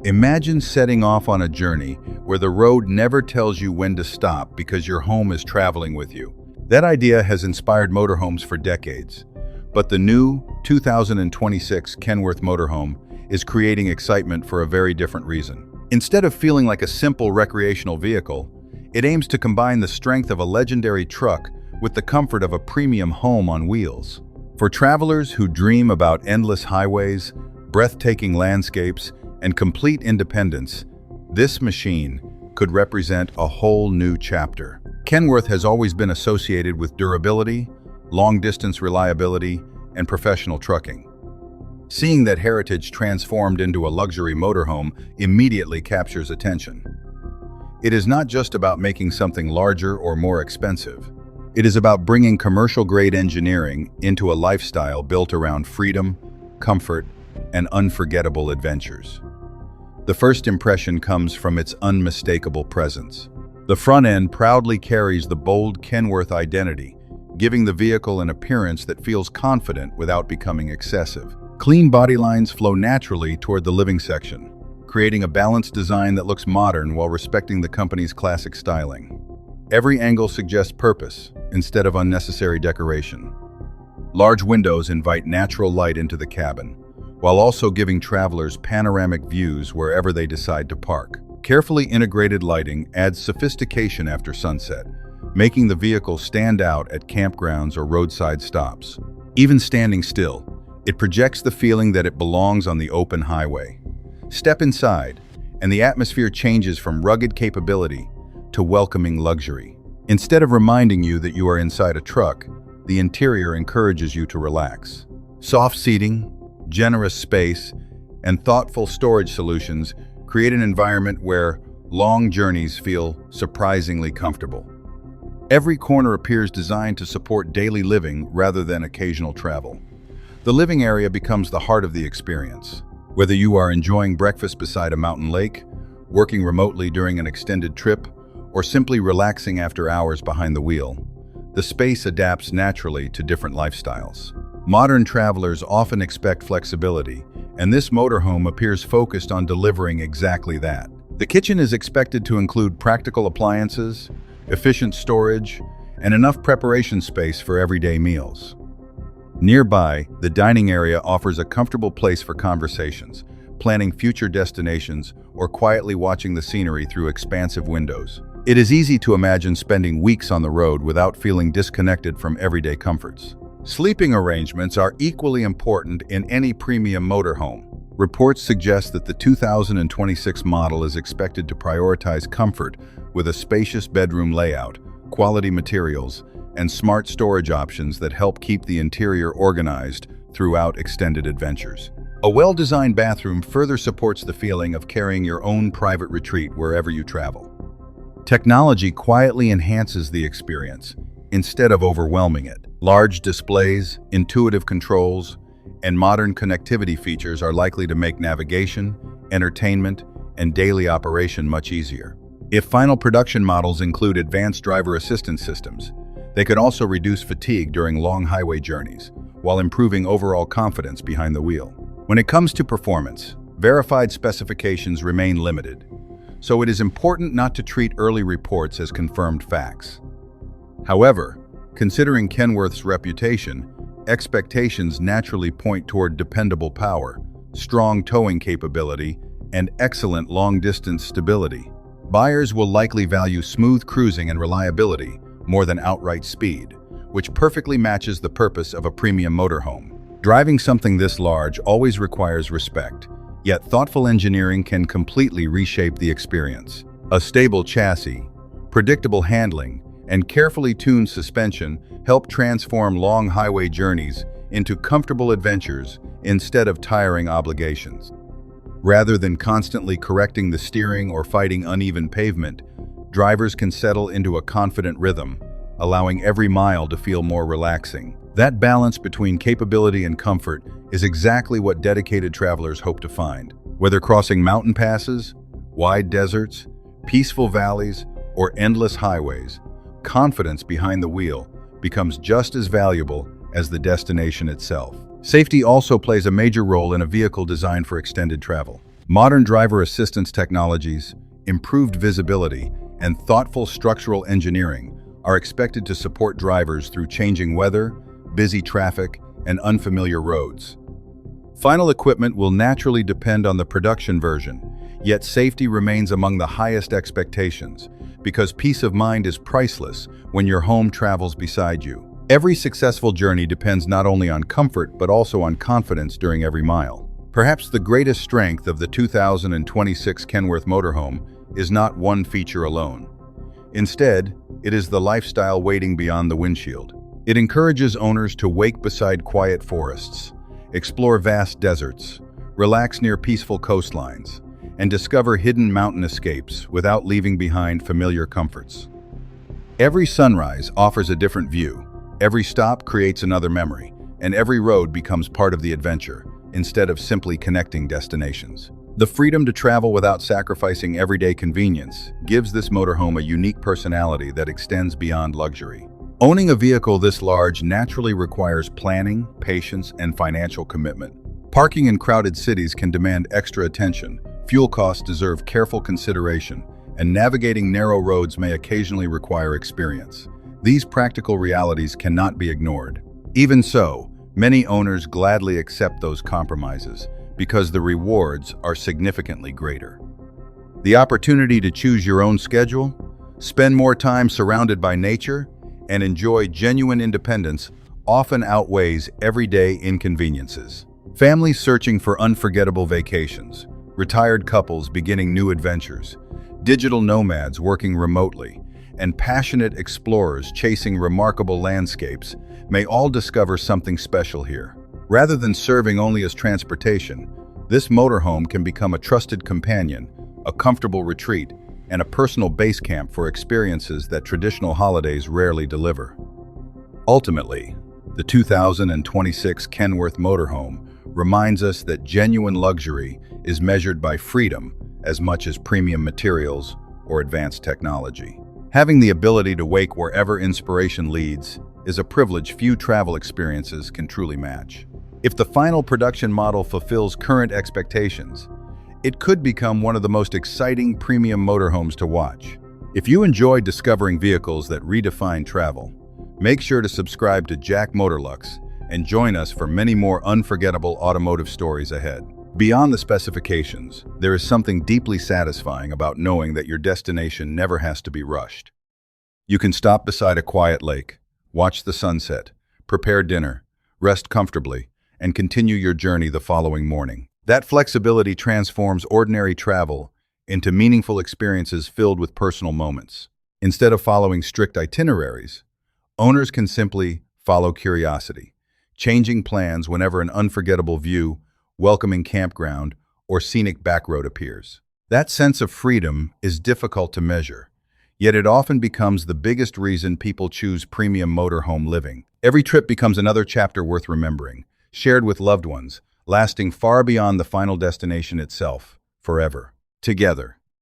Imagine setting off on a journey where the road never tells you when to stop because your home is traveling with you. That idea has inspired motorhomes for decades, but the new 2026 Kenworth Motorhome is creating excitement for a very different reason. Instead of feeling like a simple recreational vehicle, it aims to combine the strength of a legendary truck with the comfort of a premium home on wheels. For travelers who dream about endless highways, breathtaking landscapes, and complete independence, this machine could represent a whole new chapter. Kenworth has always been associated with durability, long-distance reliability, and professional trucking. Seeing that heritage transformed into a luxury motorhome immediately captures attention. It is not just about making something larger or more expensive. It is about bringing commercial-grade engineering into a lifestyle built around freedom, comfort, and unforgettable adventures. The first impression comes from its unmistakable presence. The front end proudly carries the bold Kenworth identity, giving the vehicle an appearance that feels confident without becoming excessive. Clean body lines flow naturally toward the living section, creating a balanced design that looks modern while respecting the company's classic styling. Every angle suggests purpose instead of unnecessary decoration. Large windows invite natural light into the cabin, while also giving travelers panoramic views wherever they decide to park. Carefully integrated lighting adds sophistication after sunset, making the vehicle stand out at campgrounds or roadside stops. Even standing still, it projects the feeling that it belongs on the open highway. Step inside, and the atmosphere changes from rugged capability to welcoming luxury. Instead of reminding you that you are inside a truck, the interior encourages you to relax. Soft seating, generous space, and thoughtful storage solutions create an environment where long journeys feel surprisingly comfortable. Every corner appears designed to support daily living rather than occasional travel. The living area becomes the heart of the experience. Whether you are enjoying breakfast beside a mountain lake, working remotely during an extended trip, or simply relaxing after hours behind the wheel, the space adapts naturally to different lifestyles. Modern travelers often expect flexibility, and this motorhome appears focused on delivering exactly that. The kitchen is expected to include practical appliances, efficient storage, and enough preparation space for everyday meals. Nearby, the dining area offers a comfortable place for conversations, planning future destinations, or quietly watching the scenery through expansive windows. It is easy to imagine spending weeks on the road without feeling disconnected from everyday comforts. Sleeping arrangements are equally important in any premium motorhome. Reports suggest that the 2026 model is expected to prioritize comfort with a spacious bedroom layout, quality materials, and smart storage options that help keep the interior organized throughout extended adventures. A well-designed bathroom further supports the feeling of carrying your own private retreat wherever you travel. Technology quietly enhances the experience instead of overwhelming it. Large displays, intuitive controls, and modern connectivity features are likely to make navigation, entertainment, and daily operation much easier. If final production models include advanced driver assistance systems, they could also reduce fatigue during long highway journeys, while improving overall confidence behind the wheel. When it comes to performance, verified specifications remain limited, so it is important not to treat early reports as confirmed facts. However, considering Kenworth's reputation, expectations naturally point toward dependable power, strong towing capability, and excellent long-distance stability. Buyers will likely value smooth cruising and reliability more than outright speed, which perfectly matches the purpose of a premium motorhome. Driving something this large always requires respect, yet thoughtful engineering can completely reshape the experience. A stable chassis, predictable handling, and carefully tuned suspension help transform long highway journeys into comfortable adventures instead of tiring obligations. Rather than constantly correcting the steering or fighting uneven pavement, drivers can settle into a confident rhythm, allowing every mile to feel more relaxing. That balance between capability and comfort is exactly what dedicated travelers hope to find. Whether crossing mountain passes, wide deserts, peaceful valleys, or endless highways, confidence behind the wheel becomes just as valuable as the destination itself. Safety also plays a major role in a vehicle designed for extended travel. Modern driver assistance technologies, improved visibility, and thoughtful structural engineering are expected to support drivers through changing weather, busy traffic, and unfamiliar roads. Final equipment will naturally depend on the production version, yet safety remains among the highest expectations, because peace of mind is priceless when your home travels beside you. Every successful journey depends not only on comfort but also on confidence during every mile. Perhaps the greatest strength of the 2026 Kenworth Motorhome is not one feature alone. Instead, it is the lifestyle waiting beyond the windshield. It encourages owners to wake beside quiet forests, explore vast deserts, relax near peaceful coastlines, and discover hidden mountain escapes without leaving behind familiar comforts. Every sunrise offers a different view, every stop creates another memory, and every road becomes part of the adventure, instead of simply connecting destinations. The freedom to travel without sacrificing everyday convenience gives this motorhome a unique personality that extends beyond luxury. Owning a vehicle this large naturally requires planning, patience, and financial commitment. Parking in crowded cities can demand extra attention, fuel costs deserve careful consideration, and navigating narrow roads may occasionally require experience. These practical realities cannot be ignored. Even so, many owners gladly accept those compromises because the rewards are significantly greater. The opportunity to choose your own schedule, spend more time surrounded by nature, and enjoy genuine independence often outweighs everyday inconveniences. Families searching for unforgettable vacations, retired couples beginning new adventures, digital nomads working remotely, and passionate explorers chasing remarkable landscapes may all discover something special here. Rather than serving only as transportation, this motorhome can become a trusted companion, a comfortable retreat, and a personal base camp for experiences that traditional holidays rarely deliver. Ultimately, the 2026 Kenworth Motorhome reminds us that genuine luxury is measured by freedom as much as premium materials or advanced technology. Having the ability to wake wherever inspiration leads is a privilege few travel experiences can truly match. If the final production model fulfills current expectations, it could become one of the most exciting premium motorhomes to watch. If you enjoy discovering vehicles that redefine travel, make sure to subscribe to Jack Motorlux and join us for many more unforgettable automotive stories ahead. Beyond the specifications, there is something deeply satisfying about knowing that your destination never has to be rushed. You can stop beside a quiet lake, watch the sunset, prepare dinner, rest comfortably, and continue your journey the following morning. That flexibility transforms ordinary travel into meaningful experiences filled with personal moments. Instead of following strict itineraries, owners can simply follow curiosity, changing plans whenever an unforgettable view, welcoming campground, or scenic backroad appears. That sense of freedom is difficult to measure, yet it often becomes the biggest reason people choose premium motorhome living. Every trip becomes another chapter worth remembering, shared with loved ones, lasting far beyond the final destination itself, forever. Together,